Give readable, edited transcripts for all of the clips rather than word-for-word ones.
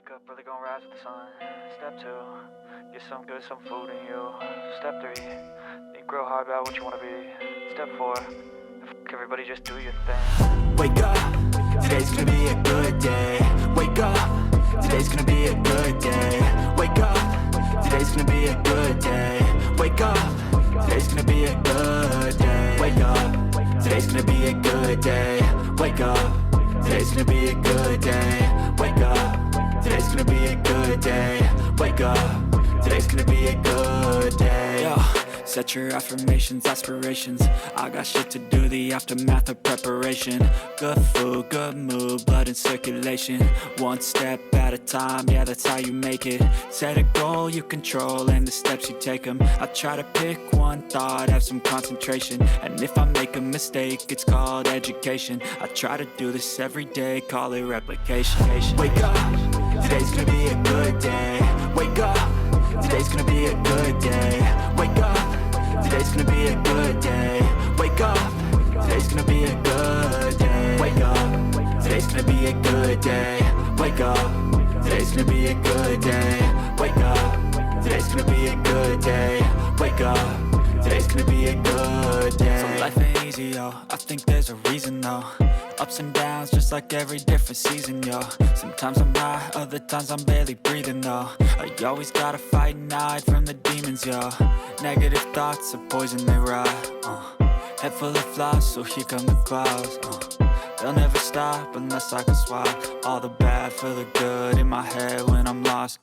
Wake up, really gonna rise with the sun. Step 2, get some good, some food in you. Step 3, think real hard about what you wanna be. Step 4, everybody just do your thing. Wake up, today's gonna be a good day. Wake up, today's gonna be a good day. Wake up, today's gonna be a good day. Wake up, today's gonna be a good day. Wake up, today's gonna be a good day. Wake up, today's gonna be a good day. Wake up, today's gonna be a good day. Wake up, today's gonna be a good day. Yo, set your affirmations, aspirations. I got shit to do, the aftermath of preparation. Good food, good mood, blood in circulation. One step at a time, yeah, that's how you make it. Set a goal you control and the steps you take them. I try to pick one thought, have some concentration. And if I make a mistake, it's called education. I try to do this every day, call it replication. Wake up, today's gonna be a good day. Wake up, today's gonna be a good day. Wake up, today's gonna be a good day. Wake up, today's gonna be a good day. Wake up, today's gonna be a good day. Wake up, today's gonna be a good day. Wake up, today's gonna be a good day. Wake up, today's gonna be a good day. So life ain't easy, yo, I think there's a reason though. Ups and downs, just like every different season, yo. Sometimes I'm high, other times I'm barely breathing, though. I always gotta fight and hide from the demons, yo. Negative thoughts are poison, they ride, Head full of flies, so here come the clouds, They'll never stop unless I can swap all the bad for the good in my head when I'm lost,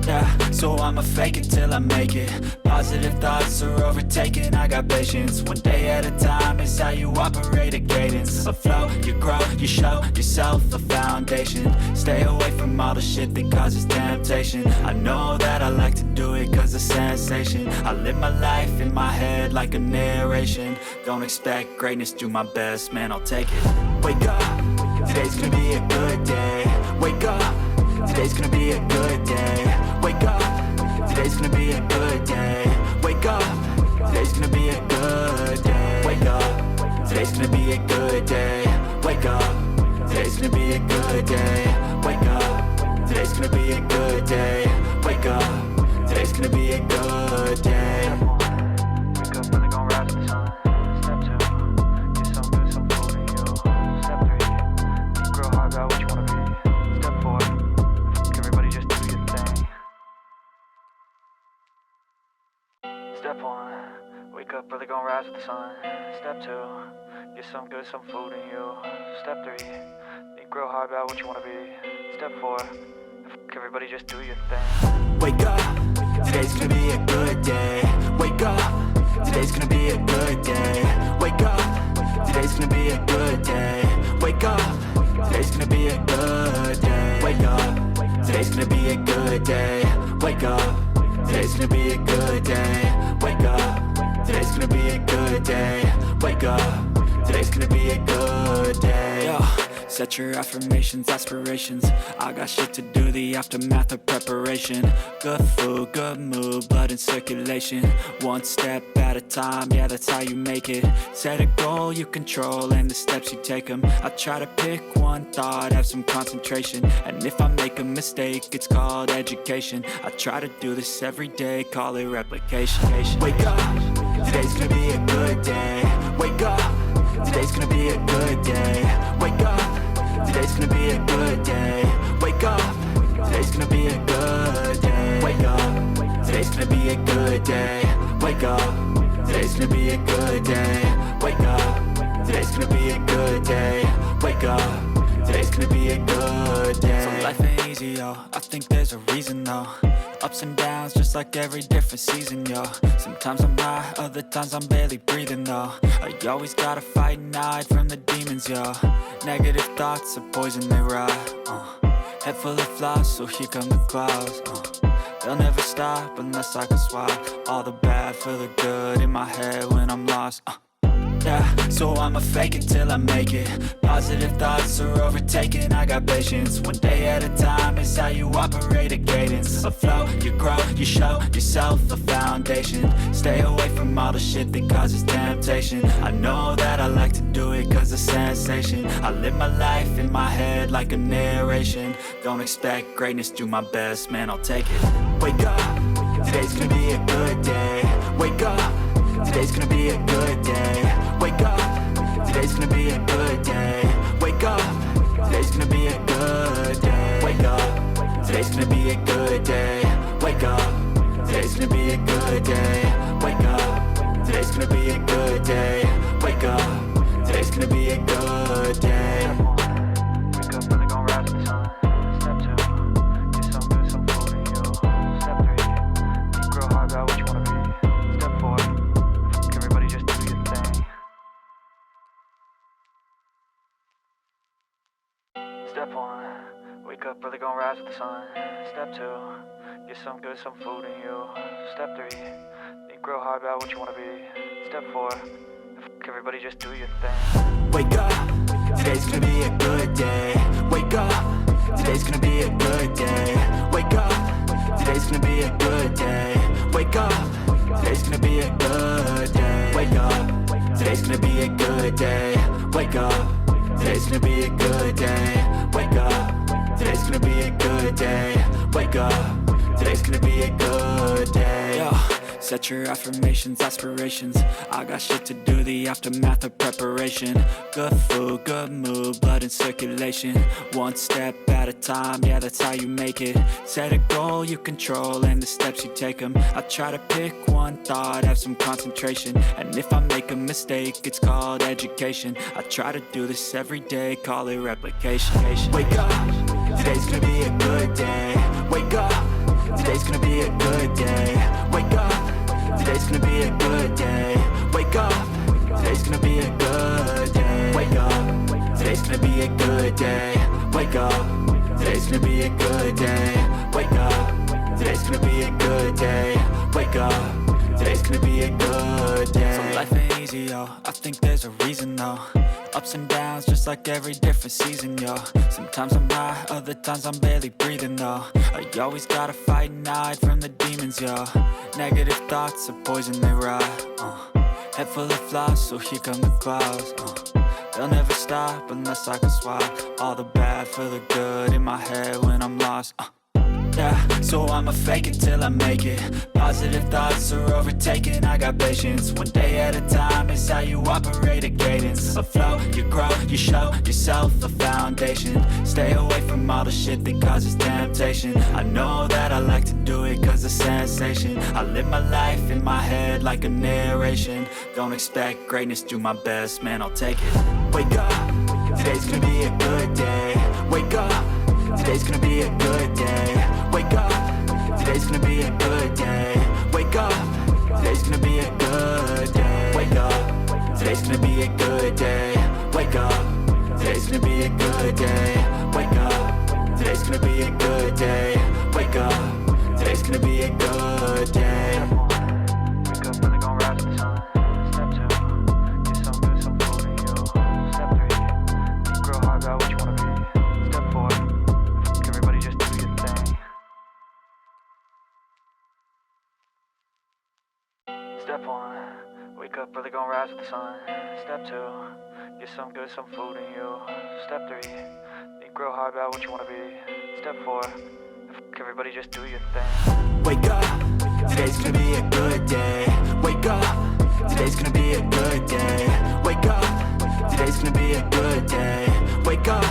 Yeah, so I'ma fake it till I make it. Positive thoughts are overtaken, I got patience. One day at a time is how you operate a cadence. A flow, you grow, you show yourself a foundation. Stay away from all the shit that causes temptation. I know that I like to do it cause it's sensation. I live my life in my head like a narration. Don't expect greatness, do my best, man, I'll take it. Wake up, today's gonna be a good day. Wake up, today's gonna be a good day. Wake up, today's gonna be a good day. Wake up, today's gonna be a good day. Wake up, today's gonna be a good day. Wake up, today's gonna be a good day. Wake up, today's gonna be a good day. Wake up, today's gonna be a good day. Wake up, really gonna rise with the sun. Step 2, get some good, some food in you. Step 3, think real hard about what you wanna be. Step 4, everybody just do your thing. Step 1, wake up, really gonna rise with the sun. Step 2, get some good, some food in you. Step 3, think real hard about what you wanna be. Step 4, everybody just do your thing. Wake up, today's gonna be a good day. Wake up, today's gonna be a good day. Wake up, today's gonna be a good day. Wake up, today's gonna be a good day. Wake up, today's gonna be a good day. Wake up, today's gonna be a good day. Wake up, today's gonna be a good day. Wake up, today's gonna be a good day. Yo, set your affirmations, aspirations. I got shit to do, the aftermath of preparation. Good food, good mood, blood in circulation. One step at a time, yeah, that's how you make it. Set a goal you control and the steps you take them. I try to pick one thought, have some concentration. And if I make a mistake, it's called education. I try to do this every day, call it replication. Wake up, today's gonna be a good day. Wake up, today's gonna be a good day. Wake up, today's gonna be a good day. Wake up, today's gonna be a good day. Wake up, today's gonna be a good day. Wake up, today's gonna be a good day. Wake up, today's gonna be a good day. Wake up, today's gonna be a good day. So life ain't easy, yo, I think there's a reason though. Ups and downs, just like every different season, yo. Sometimes I'm high, other times I'm barely breathing, though. I always gotta fight and hide from the demons, yo. Negative thoughts are poison, they ride, Head full of flies, so here come the clouds, They'll never stop unless I can swap all the bad for the good in my head when I'm lost, Yeah, so I'ma fake it till I make it. Positive thoughts are overtaken, I got patience. One day at a time is how you operate a cadence. A flow, you grow, you show yourself a foundation. Stay away from all the shit that causes temptation. I know that I like to do it cause it's sensation. I live my life in my head like a narration. Don't expect greatness, do my best, man, I'll take it. Wake up, today's gonna be a good day. Wake up, today's gonna be a good day. Wake up, today's gonna be a good day. Wake up, today's gonna be a good day. Wake up, today's gonna be a good day. Wake up, today's gonna be a good day. Wake up, today's gonna be a good day. Wake up, today's gonna be a good day. Wake up, really gon' rise with the sun. Step 2, get some good, some food in you. Step 3, think real hard about what you wanna be. Step 4, everybody just do your thing. Step 1, wake up, really gon' rise with the sun. Step 2, get some good, some food in you. Step 3, think real hard about what you wanna be. Step 4, everybody just do your thing. Wake up, today's gonna be a good day. Wake up, today's gonna be a good day. Wake up, today's gonna be a good day. Wake up, today's gonna be a good day. Wake up, today's gonna be a good day. Wake up, today's gonna be a good day. Wake up, today's gonna be a good day. Wake up, today's gonna be a good day. Yo. Set your affirmations, aspirations. I got shit to do, the aftermath of preparation. Good food, good mood, blood in circulation. One step at a time, yeah, that's how you make it. Set a goal you control and the steps you take them. I try to pick one thought, have some concentration. And if I make a mistake, it's called education. I try to do this every day, call it replication. Wake up, today's gonna be a good day. Wake up, today's gonna be a good day. Wake up, today's gonna be a good day. Wake up, today's gonna be a good day. Wake up, today's gonna be a good day. Wake up, today's gonna be a good day. Wake up, today's gonna be a good day. Wake up, today's gonna be a good day. So life ain't easy, yo, I think there's a reason though. Ups and downs, just like every different season, yo. Sometimes I'm high, other times I'm barely breathing, though. I always gotta fight and hide from the demons, yo. Negative thoughts are poison, they rot. Head full of flies, so here come the clouds. They'll never stop unless I can swap all the bad for the good in my head when I'm lost. Yeah, so I'ma fake it till I make it. Positive thoughts are overtaken, I got patience. One day at a time is how you operate a cadence. A flow, you grow, you show yourself a foundation. Stay away from all the shit that causes temptation. I know that I like to do it cause it's sensation. I live my life in my head like a narration. Don't expect greatness, do my best, man, I'll take it. Wake up, today's gonna be a good day. Wake up, today's gonna be a good day. Wake up, today's gonna be a good day. Wake up, today's gonna be a good day. Wake up, today's gonna be a good day. Wake up, today's gonna be a good day. Wake up, today's gonna be a good day. Wake up, today's gonna be a good day. Wake up, really gon' rise with the sun. Step 2, get some good, some food in you. Step 3, think real hard about what you wanna be. Step 4, everybody just do your thing. Step 1, wake up, really gon' rise with the sun. Step 2, get some good, some food in you. Step 3, think real hard about what you wanna be. Step 4, everybody just do your thing. Wake up, today's gonna be a good day. Wake up, today's gonna be a good day. Wake up, today's gonna be a good day. Wake up,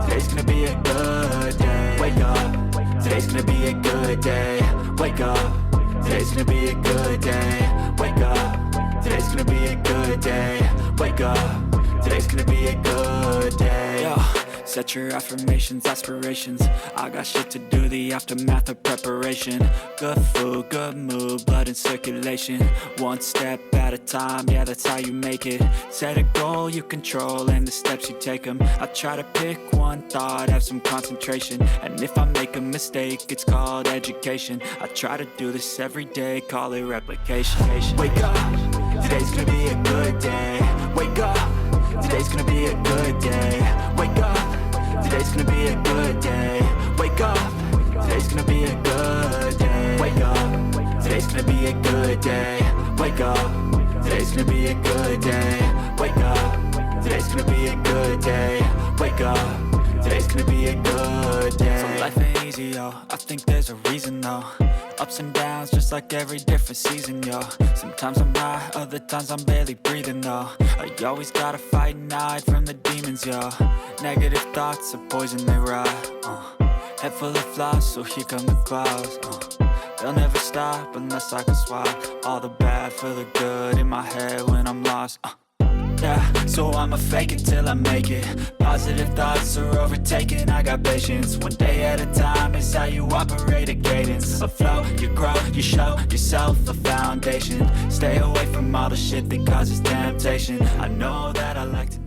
today's gonna be a good day. Wake up, today's gonna be a good day. Wake up, today's gonna be a good day. Wake up, today's gonna be a good day. Wake up, today's gonna be a good day. Yo. Set your affirmations, aspirations. I got shit to do, the aftermath of preparation. Good food, good mood, blood in circulation. One step at a time, yeah, that's how you make it. Set a goal you control and the steps you take them. I try to pick one thought, have some concentration. And if I make a mistake, it's called education. I try to do this every day, call it replication. Wake up, today's gonna be a good day. Wake up, today's gonna be a good day. Wake up, today's gonna be a good day. Wake up, today's gonna be a good day. Wake up, today's gonna be a good day. Wake up, today's gonna be a good day. Wake up, today's gonna be a good day. Wake up, today's gonna be a good day. So life ain't easy, yo, I think there's a reason though. Ups and downs, just like every different season, yo. Sometimes I'm high, other times I'm barely breathing, though. I always gotta fight and hide from the demons, yo. Negative thoughts are poison, they rot, Head full of flies, so here come the clouds, They'll never stop unless I can swap all the bad for the good in my head when I'm lost, Yeah, so I'ma fake it till I make it. Positive thoughts are overtaken, I got patience. One day at a time is how you operate a cadence. A flow, you grow, you show yourself a foundation. Stay away from all the shit that causes temptation. I know that I like to